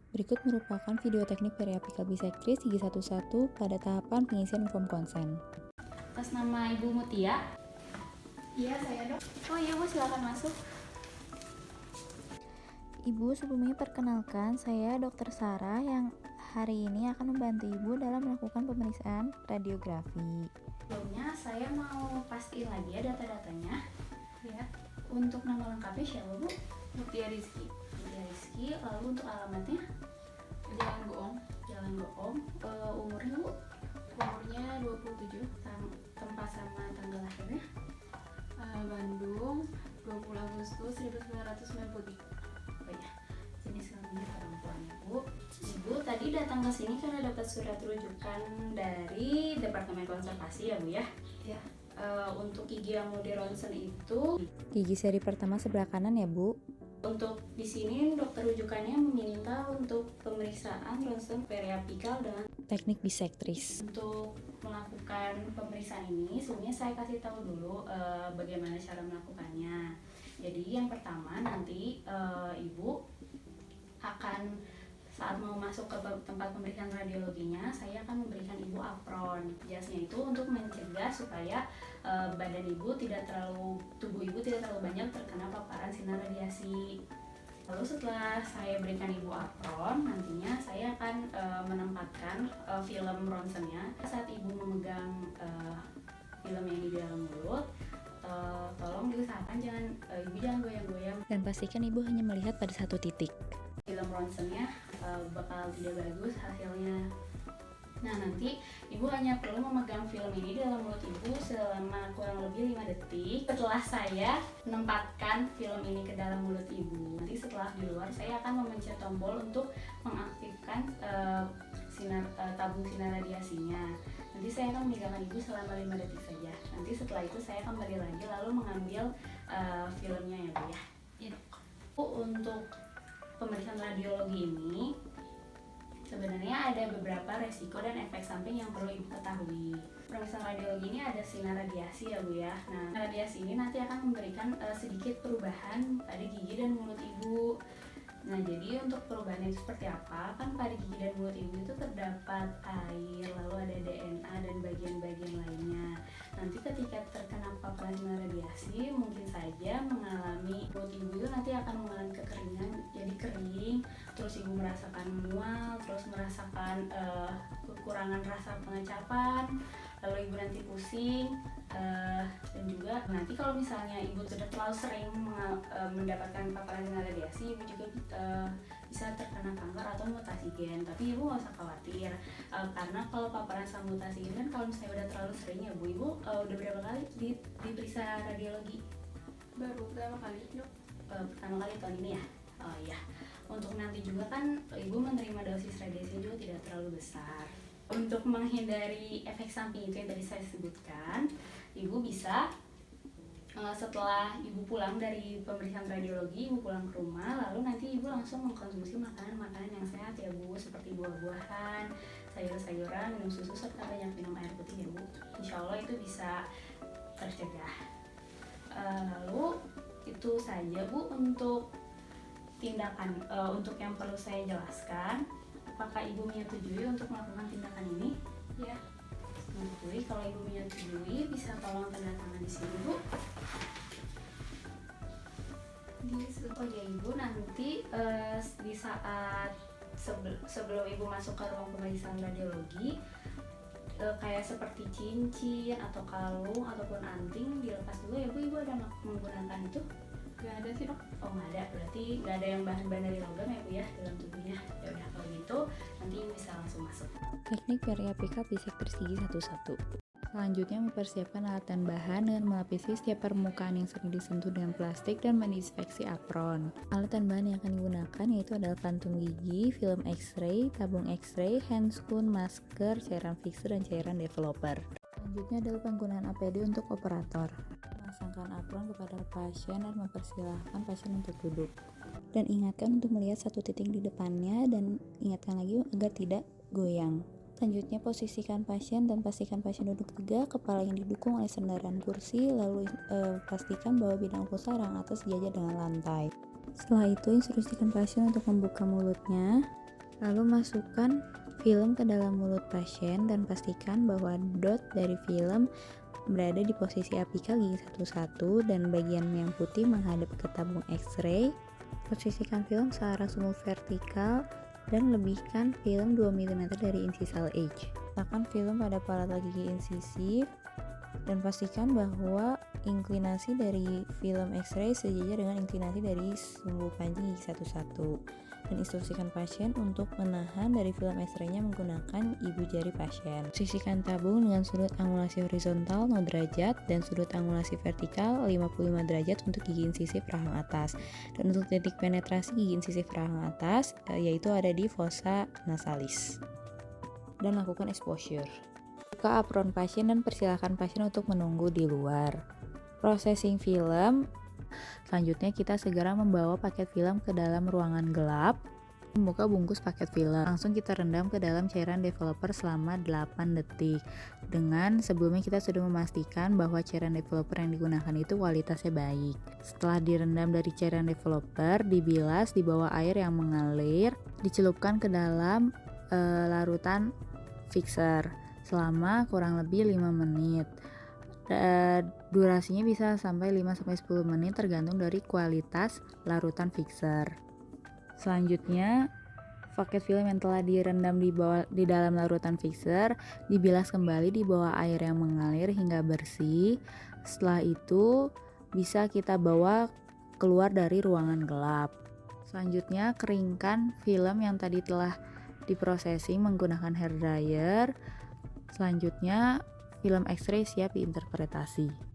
Berikut merupakan video teknik periapikal bisektris gigi 11 pada tahapan pengisian form konsen. Atas nama Ibu Mutia. Iya, saya dok. Oh iya Bu, silakan masuk. Ibu, sebelumnya perkenalkan, saya Dr. Sarah yang hari ini akan membantu Ibu dalam melakukan pemeriksaan radiografi. Sebelumnya saya mau pastiin lagi ya data-datanya. Ya, Untuk nama lengkapnya siapa Bu? Mutia Rizky. Mutia Rizky. Lalu untuk alamatnya Jalan Goong. Jalan Goong. Umurnya Bu? Umurnya 27. Tempat sama tanggal lahirnya? Bandung, 20 Agustus 1993. Oh ya, jenis kelaminnya perempuan ya Bu. Ibu tadi datang ke sini karena dapat surat rujukan dari Departemen Konservasi ya Bu ya. Ya. Untuk gigi yang mau di ronsen itu, Gigi seri pertama sebelah kanan ya Bu. untuk di sini dokter rujukannya meminta untuk pemeriksaan ronsen periapikal dengan Teknik bisektris. untuk melakukan pemeriksaan ini. Sebelumnya saya kasih tahu dulu bagaimana cara melakukannya. Jadi yang pertama nanti Ibu akan saat mau masuk ke tempat pemeriksaan radiologinya, saya akan memberikan Ibu apron. Jasnya itu untuk mencegah supaya badan Ibu tidak terlalu, tubuh Ibu tidak terlalu banyak terkena paparan sinar radiasi. Lalu setelah saya berikan Ibu apron, nantinya saya akan menempatkan film ronsennya. Saat Ibu memegang film yang di dalam mulut, tolong diusahakan Ibu jangan goyang-goyang. Dan pastikan Ibu hanya melihat pada satu titik. Film ronsennya bakal tidak bagus hasilnya. Nah, nanti Ibu hanya perlu memegang film ini dalam mulut Ibu selama kurang lebih 5 detik. Setelah saya menempatkan film ini ke dalam mulut Ibu, nanti setelah di luar saya akan memencet tombol untuk mengaktifkan tabung sinar radiasinya. Nanti saya akan meninggalkan Ibu selama 5 detik saja. Nanti setelah itu saya kembali lagi lalu mengambil filmnya ya Bu ya. Iya dok. Bu, untuk pemeriksaan radiologi ini sebenarnya ada beberapa resiko dan efek samping yang perlu Ibu ketahui. Pemeriksaan radiologi ini ada sinar radiasi ya Bu ya. Nah, radiasi ini nanti akan memberikan sedikit perubahan pada gigi dan mulut Ibu. Nah, jadi untuk perubahannya itu seperti apa? Kan pada gigi dan mulut Ibu itu terdapat air, lalu ada DNA dan bagian-bagian lainnya. Nanti ketika terkena paparan sinar radiasi, mungkin saja mengalami mulut Ibu itu nanti akan mengalami kekeringan, jadi kering, terus Ibu merasakan mual, terus merasakan kekurangan rasa pengecapan, lalu Ibu nanti pusing, dan juga nanti kalau misalnya Ibu sudah terlalu sering mendapatkan paparan sinar radiasi, Ibu juga bisa terkena kanker atau mutasi gen. Tapi Ibu nggak usah khawatir, karena kalau paparan sama mutasi gen kan kalau misalnya udah terlalu sering ya Bu, Ibu udah berapa kali diperiksa radiologi? Baru pertama kali dok. Pertama kali tahun ini ya? Oh iya. Untuk nanti juga kan Ibu menerima dosis radiasi juga tidak terlalu besar. Untuk menghindari efek samping itu yang tadi saya sebutkan, Ibu bisa setelah Ibu pulang dari pemeriksaan radiologi, Ibu pulang ke rumah, lalu nanti Ibu langsung mengkonsumsi makanan-makanan yang sehat ya Bu, seperti buah-buahan, sayur-sayuran, minum susu, serta banyak minum air putih ya Bu. Insya Allah itu bisa tercegah. Lalu itu saja Bu untuk tindakan. Untuk yang perlu saya jelaskan, apakah Ibu menyetujui untuk melakukan tindakan ini? Ya. Menyetujui. Kalau Ibu menyetujui, bisa tolong tanda tangan di sini Bu. Oh ya Ibu, nanti di saat sebelum Ibu masuk ke ruang pemeriksaan radiologi, kayak seperti cincin atau kalung ataupun anting dilepas dulu ya Bu. Ibu ada menggunakan itu? Gak ada sih dok. Oh nggak ada, berarti nggak ada yang bahan-bahan dari logam ya Bu ya dalam tubuhnya. Ya udah kalau gitu nanti Ibu bisa langsung masuk. Teknik periapikal bisektris gigi 11. Selanjutnya mempersiapkan alat dan bahan dengan melapisi setiap permukaan yang sering disentuh dengan plastik dan mendisinfeksi apron. Alat dan bahan yang akan digunakan yaitu adalah kantung gigi, film X-ray, tabung X-ray, handscoon, masker, cairan fixer, dan cairan developer. Selanjutnya adalah penggunaan APD untuk operator. Memasangkan apron kepada pasien dan mempersilahkan pasien untuk duduk. Dan ingatkan untuk melihat satu titik di depannya dan ingatkan lagi agar tidak goyang. Selanjutnya posisikan pasien dan pastikan pasien duduk tegak, kepala yang didukung oleh sandaran kursi, lalu pastikan bahwa bidang pusarang atas sejajar dengan lantai. Setelah itu instruksikan pasien untuk membuka mulutnya Lalu masukkan film ke dalam mulut pasien dan pastikan bahwa dot dari film berada di posisi apikal gigi 11 dan bagian yang putih menghadap ke tabung X-ray. Posisikan film searah sumbu vertikal dan lebihkan film 2 mm dari insisal edge. Letakkan film pada palatal gigi insisif dan pastikan bahwa inklinasi dari film X-ray sejajar dengan inklinasi dari sumbu pancing gigi 11. Dan instruksikan pasien untuk menahan dari film X-ray-nya menggunakan ibu jari pasien. Sisihkan tabung dengan sudut angulasi horizontal 0 derajat dan sudut angulasi vertikal 55 derajat untuk gigi insisif rahang atas. Dan untuk titik penetrasi gigi insisif rahang atas yaitu ada di fossa nasalis. Dan lakukan exposure. Buka apron pasien dan persilahkan pasien untuk menunggu di luar. Processing film. Selanjutnya kita segera membawa paket film ke dalam ruangan gelap. Membuka bungkus paket film. Langsung kita rendam ke dalam cairan developer selama 8 detik. Dengan sebelumnya kita sudah memastikan bahwa cairan developer yang digunakan itu kualitasnya baik. Setelah direndam dari cairan developer, dibilas di bawah air yang mengalir, dicelupkan ke dalam larutan fixer selama kurang lebih 5 menit. Durasinya bisa sampai 5-10 menit tergantung dari kualitas larutan fixer. Selanjutnya, paket film yang telah direndam di dalam larutan fixer dibilas kembali di bawah air yang mengalir hingga bersih. Setelah itu bisa kita bawa keluar dari ruangan gelap. Selanjutnya, keringkan film yang tadi telah diprosesing menggunakan hair dryer. Selanjutnya, film X-ray siap diinterpretasi.